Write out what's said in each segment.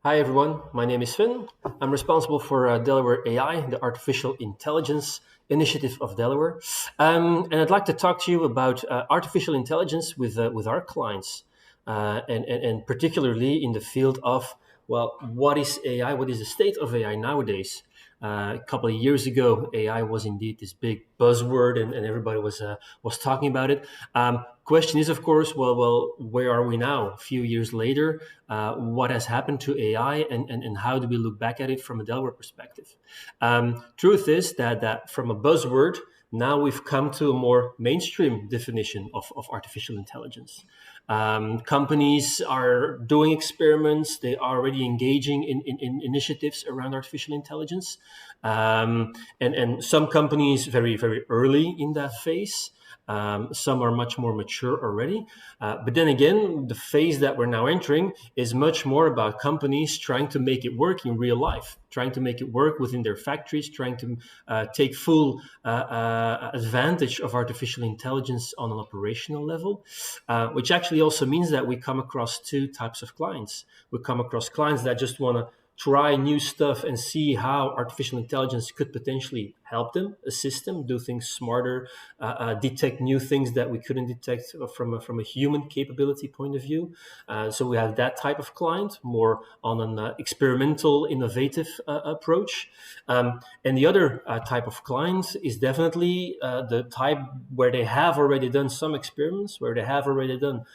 Hi everyone, my name is Sven. I'm responsible for Delaware AI, the artificial intelligence initiative of Delaware. And I'd like to talk to you about artificial intelligence with our clients, and particularly in the field of, well, what is AI? What is the state of AI nowadays? A couple of years ago, AI was indeed this big buzzword, and everybody was talking about it. Question is, of course, well, where are we now? A few years later, what has happened to AI, and how do we look back at it from a Delaware perspective? Truth is that from a buzzword, now we've come to a more mainstream definition of artificial intelligence. Companies are doing experiments, they are already engaging in initiatives around artificial intelligence. And some companies very, very early in that phase. Some are much more mature already. But then again, the phase that we're now entering is much more about companies trying to make it work in real life, trying to make it work within their factories, trying to take full advantage of artificial intelligence on an operational level, which actually also means that we come across two types of clients. We come across clients that just want to try new stuff and see how artificial intelligence could potentially help them, assist them, do things smarter, detect new things that we couldn't detect from a human capability point of view. So we have that type of client, more on an experimental, innovative approach. And the other type of client is definitely the type where they have already done some experiments, where they have already done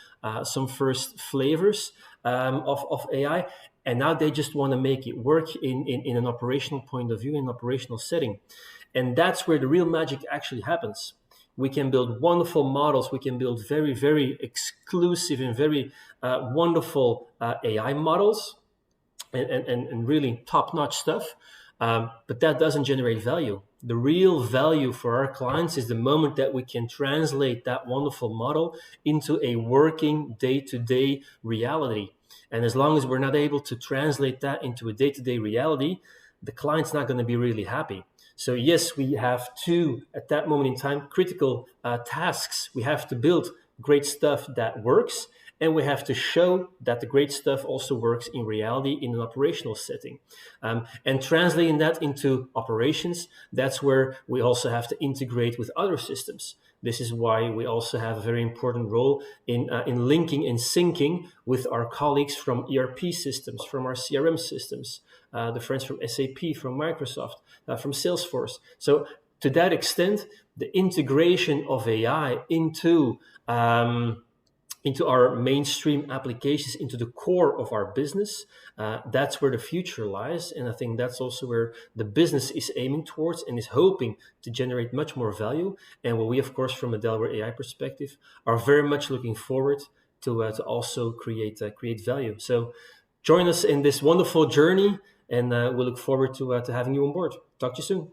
some first flavors of AI, and now they just want to make it work in an operational point of view, in an operational setting. And that's where the real magic actually happens. We can build wonderful models. We can build very, very exclusive and very wonderful AI models and really top-notch stuff. But that doesn't generate value. The real value for our clients is the moment that we can translate that wonderful model into a working day-to-day reality. And as long as we're not able to translate that into a day-to-day reality, the client's not going to be really happy. So yes, we have two, at that moment in time, critical tasks. We have to build great stuff that works, and we have to show that the great stuff also works in reality in an operational setting. And translating that into operations, that's where we also have to integrate with other systems. This is why we also have a very important role in linking and syncing with our colleagues from ERP systems, from our CRM systems, the friends from SAP, from Microsoft, from Salesforce. So to that extent, the integration of AI into our mainstream applications, into the core of our business, that's where the future lies. And I think that's also where the business is aiming towards and is hoping to generate much more value. And what we, of course, from a Delaware AI perspective, are very much looking forward to also create value. So join us in this wonderful journey, and we look forward to having you on board. Talk to you soon.